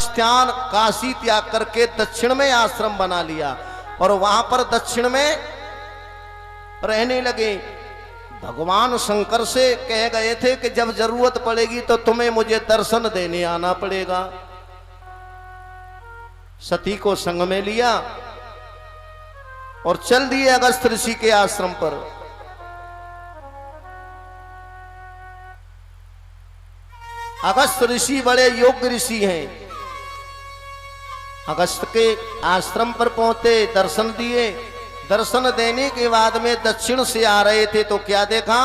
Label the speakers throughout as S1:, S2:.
S1: स्थान काशी त्याग करके दक्षिण में आश्रम बना लिया और वहां पर दक्षिण में रहने लगे। भगवान शंकर से कह गए थे कि जब जरूरत पड़ेगी तो तुम्हें मुझे दर्शन देने आना पड़ेगा। सती को संग में लिया और चल दिए अगस्त ऋषि के आश्रम पर। अगस्त ऋषि बड़े योग्य ऋषि हैं। अगस्त के आश्रम पर पहुंचे, दर्शन दिए। दर्शन देने के बाद में दक्षिण से आ रहे थे तो क्या देखा,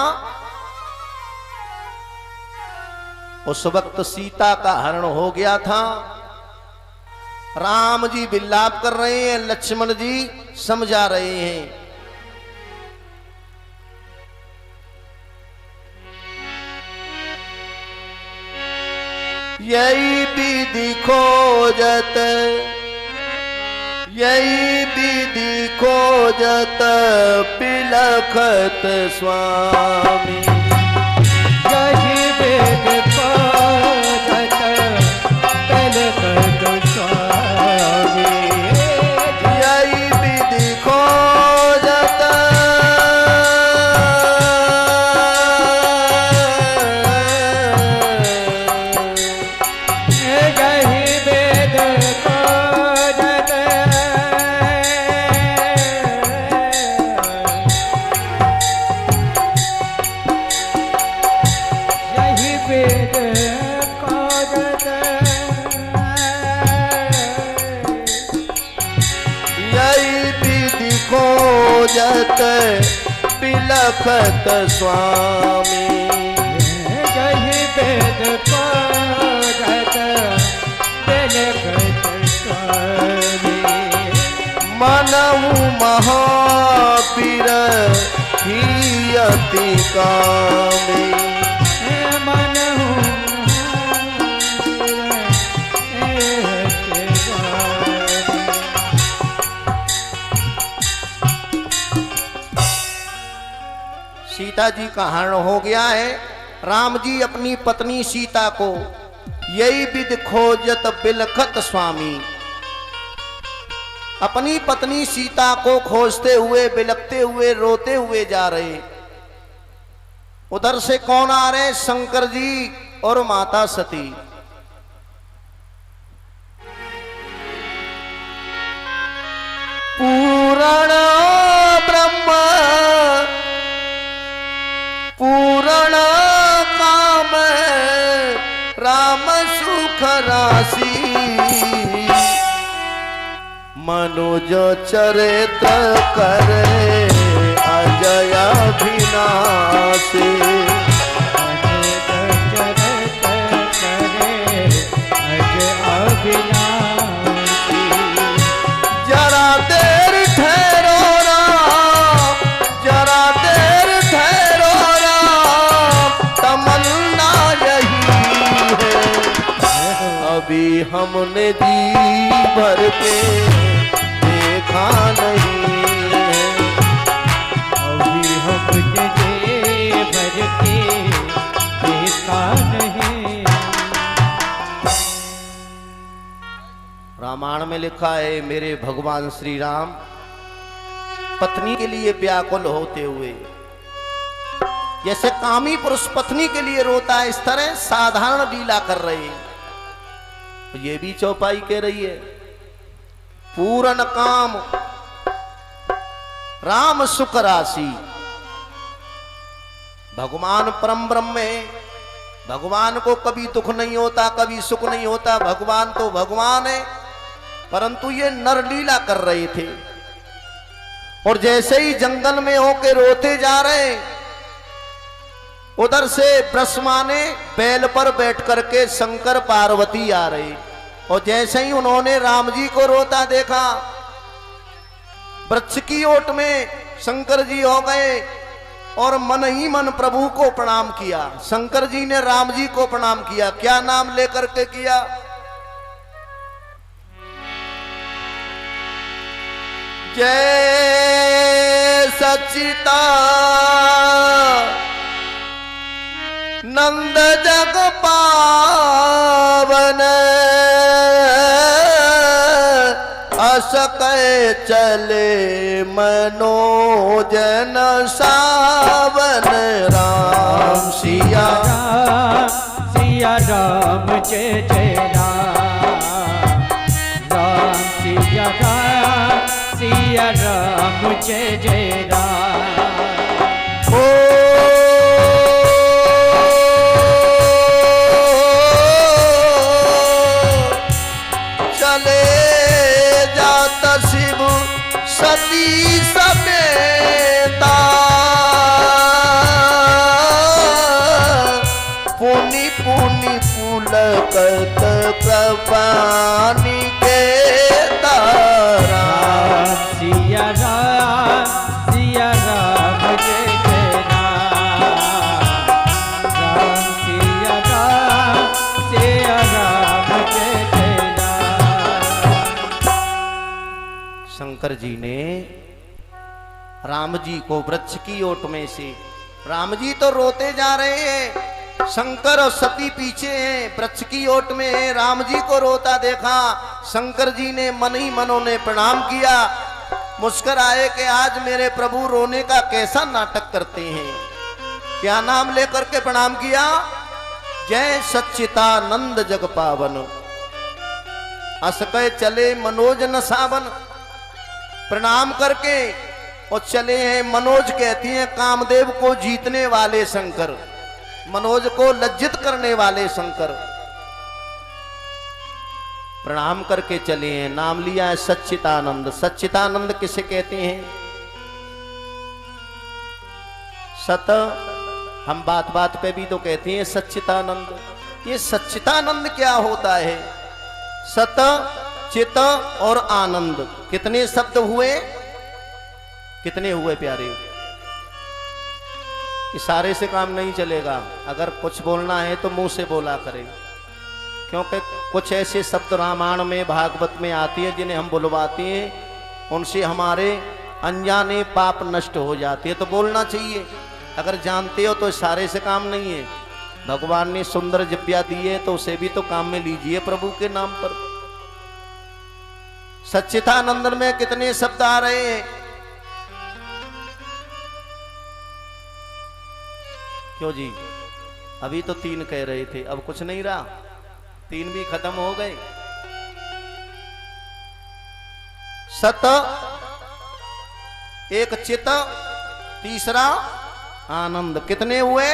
S1: उस वक्त सीता का हरण हो गया था। राम जी विलाप कर रहे हैं, लक्ष्मण जी समझा रहे हैं। यही विधि खोजत, यही विधि खोजत बिलखत स्वामी।
S2: यही विधि खोजत बिलखत स्वामी।
S1: यही विधि खोजत, खोजत बिलखत स्वामी।
S2: यही वेद खोजत बिलखत स्वामी।
S1: मनहु महावीर ही अति कामी।
S2: मनहु
S1: सीता जी का हरण हो गया है। राम जी अपनी पत्नी सीता को यही विधि खोजत बिलखत स्वामी, अपनी पत्नी सीता को खोजते हुए, बिलखते हुए, रोते हुए जा रहे। उधर से कौन आ रहे? शंकर जी और माता सती। पूर्ण ब्रह्म पूर्ण काम राम सुख राशि। मनुज चरित्र करे अजय अभिनाशी। जरा देर ठहरो राम, जरा देर ठहरो राम, तमन्ना यही है अभी हमने जी भर के देखा नहीं है।
S2: अभी हमने जी भर के देखा नहीं।
S1: रामायण में लिखा है, मेरे भगवान श्री राम पत्नी के लिए व्याकुल होते हुए, जैसे कामी पुरुष पत्नी के लिए रोता है, इस तरह साधारण लीला कर रहे हैं। तो ये भी चौपाई कह रही है, पूर्ण काम राम सुख राशि। भगवान परम ब्रह्म है, भगवान को कभी दुख नहीं होता, कभी सुख नहीं होता। भगवान तो भगवान है, परंतु ये नरलीला कर रहे थे। और जैसे ही जंगल में होके रोते जा रहे, उधर से ब्रह्मा ने बैल पर बैठ करके शंकर पार्वती आ रहे। और जैसे ही उन्होंने राम जी को रोता देखा, वृक्ष की ओट में शंकर जी हो गए और मन ही मन प्रभु को प्रणाम किया। शंकर जी ने राम जी को प्रणाम किया। क्या नाम लेकर के किया? जय सच्चिदा नंद जग पावन सके चले मनोजन सावन राम सिया
S2: सिया राम जय जय राम सिया राम जय जय राम।
S1: ओ चले जाता शिव सती समेता पुनि पुनि पुलकत कृपानी के तारा
S2: सिया राम जय जय राम सिया राम जय जय राम।
S1: शंकर जी ने राम जी को वृक्ष की ओट में से, राम जी तो रोते जा रहे हैं, शंकर और सती पीछे हैं, वृक्ष की ओट में है, राम जी को रोता देखा। शंकर जी ने मन ही मनों ने प्रणाम किया, मुस्कुराए कि आज मेरे प्रभु रोने का कैसा नाटक करते हैं। क्या नाम लेकर के प्रणाम किया? जय सच्चिदानंद जग पावन, असकय चले मनोज न सावन। प्रणाम करके और चले हैं। मनोज कहती हैं कामदेव को जीतने वाले शंकर, मनोज को लज्जित करने वाले शंकर। प्रणाम करके चले हैं। नाम लिया है सच्चिदानंद। सच्चिदानंद किसे कहते हैं? सत, हम बात बात पे भी तो कहते हैं सच्चिदानंद। ये सच्चिदानंद क्या होता है? सत, चित और आनंद, कितने शब्द हुए? कितने हुए प्यारे? इशारे से काम नहीं चलेगा, अगर कुछ बोलना है तो मुंह से बोला करें, क्योंकि कुछ ऐसे शब्द रामायण में भागवत में आती है जिन्हें हम बुलवाते हैं, उनसे हमारे अनजाने पाप नष्ट हो जाते हैं। तो बोलना चाहिए, अगर जानते हो तो इशारे से काम नहीं है। भगवान ने सुंदर जिब्या दी है तो उसे भी तो काम में लीजिए प्रभु के नाम पर। सच्चिदानंद में कितने शब्द आ रहे हैं? क्यों जी? अभी तो 3 कह रहे थे, अब कुछ नहीं रहा, 3 भी खत्म हो गए। सत, एक चित, तीसरा आनंद, कितने हुए?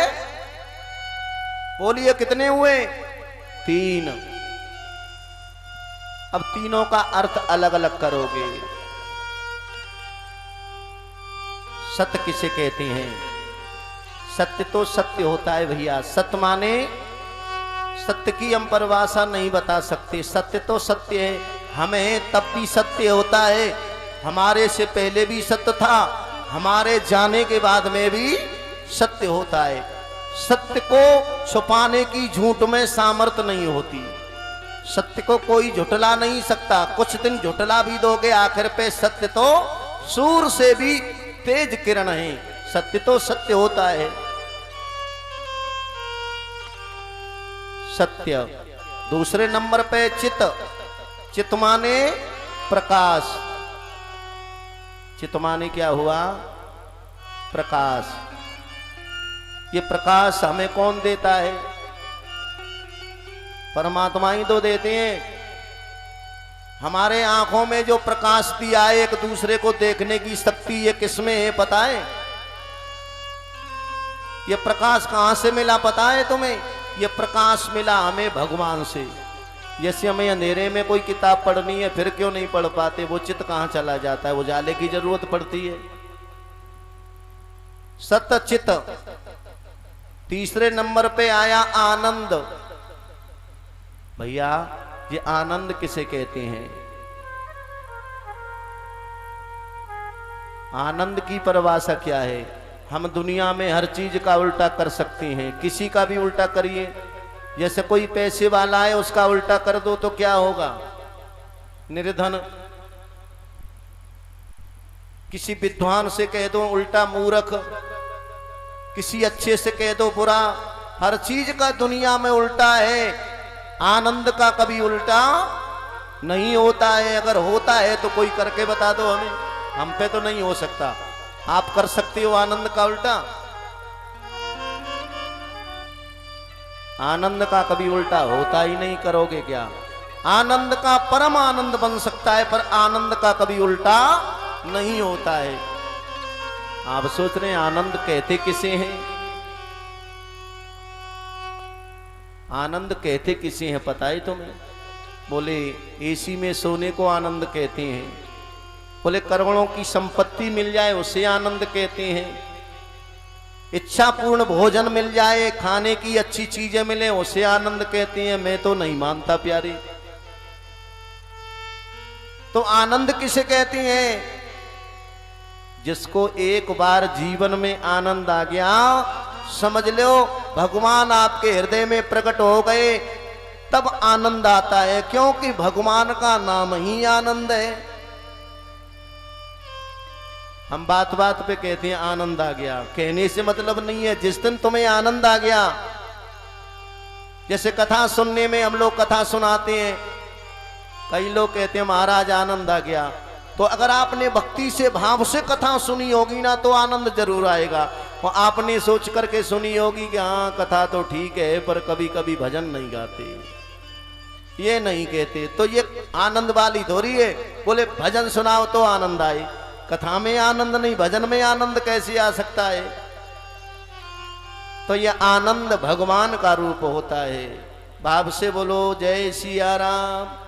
S1: बोलिए कितने हुए? 3। अब तीनों का अर्थ अलग अलग करोगे। सत्य किसे कहते हैं? सत्य तो सत्य होता है भैया। सत्य माने, सत्य की हम परिभाषा नहीं बता सकते। सत्य तो सत्य है, हमें तब भी सत्य होता है, हमारे से पहले भी सत्य था, हमारे जाने के बाद में भी सत्य होता है। सत्य को छुपाने की झूठ में सामर्थ्य नहीं होती। सत्य को कोई झुठला नहीं सकता। कुछ दिन झुठला भी दोगे, आखिर पे सत्य तो सूर्य से भी तेज किरण है। सत्य तो सत्य होता है। सत्य। दूसरे नंबर पे चित। चित माने प्रकाश। चित माने क्या हुआ? प्रकाश। ये प्रकाश हमें कौन देता है? परमात्मा ही तो देते हैं। हमारे आंखों में जो प्रकाश दिया है एक दूसरे को देखने की शक्ति, ये किसमें है पता है? ये प्रकाश कहां से मिला पता है तुम्हें? ये प्रकाश मिला हमें भगवान से। जैसे हमें अंधेरे में कोई किताब पढ़नी है, फिर क्यों नहीं पढ़ पाते? वो चित्त कहां चला जाता है? उजाले की जरूरत पड़ती है। सत चित। तीसरे नंबर पे आया आनंद। भैया ये आनंद किसे कहते हैं? आनंद की परिभाषा क्या है? हम दुनिया में हर चीज का उल्टा कर सकते हैं, किसी का भी उल्टा करिए। जैसे कोई पैसे वाला है, उसका उल्टा कर दो तो क्या होगा? निर्धन। किसी विद्वान से कह दो उल्टा मूर्ख, किसी अच्छे से कह दो बुरा। हर चीज का दुनिया में उल्टा है, आनंद का कभी उल्टा नहीं होता है, अगर होता है तो कोई करके बता दो हमें, हम पे तो नहीं हो सकता। आप कर सकते हो आनंद का उल्टा? आनंद का कभी उल्टा होता ही नहीं, करोगे क्या? आनंद का परम आनंद बन सकता है, पर आनंद का कभी उल्टा नहीं होता है। आप सोच रहे हैं आनंद कहते किसे हैं? आनंद कहते किसे हैं पता है तुम्हें? बोले एसी में सोने को आनंद कहते हैं, बोले करोड़ों की संपत्ति मिल जाए उसे आनंद कहते हैं, इच्छा पूर्ण भोजन मिल जाए, खाने की अच्छी चीजें मिले उसे आनंद कहते हैं। मैं तो नहीं मानता प्यारे। तो आनंद किसे कहते हैं? जिसको एक बार जीवन में आनंद आ गया, समझ लो भगवान आपके हृदय में प्रकट हो गए, तब आनंद आता है, क्योंकि भगवान का नाम ही आनंद है। हम बात बात पे कहते हैं आनंद आ गया, कहने से मतलब नहीं है। जिस दिन तुम्हें आनंद आ गया, जैसे कथा सुनने में हम लोग कथा सुनाते हैं, कई लोग कहते हैं महाराज आनंद आ गया, तो अगर आपने भक्ति से भाव से कथा सुनी होगी ना तो आनंद जरूर आएगा। और आपने सोच करके सुनी होगी कि हाँ कथा तो ठीक है पर कभी कभी भजन नहीं गाते, ये नहीं कहते, तो ये आनंद वाली थोड़ी है। बोले भजन सुनाओ तो आनंद आए, कथा में आनंद नहीं, भजन में आनंद कैसे आ सकता है? तो ये आनंद भगवान का रूप होता है। भाव से बोलो जय सिया राम।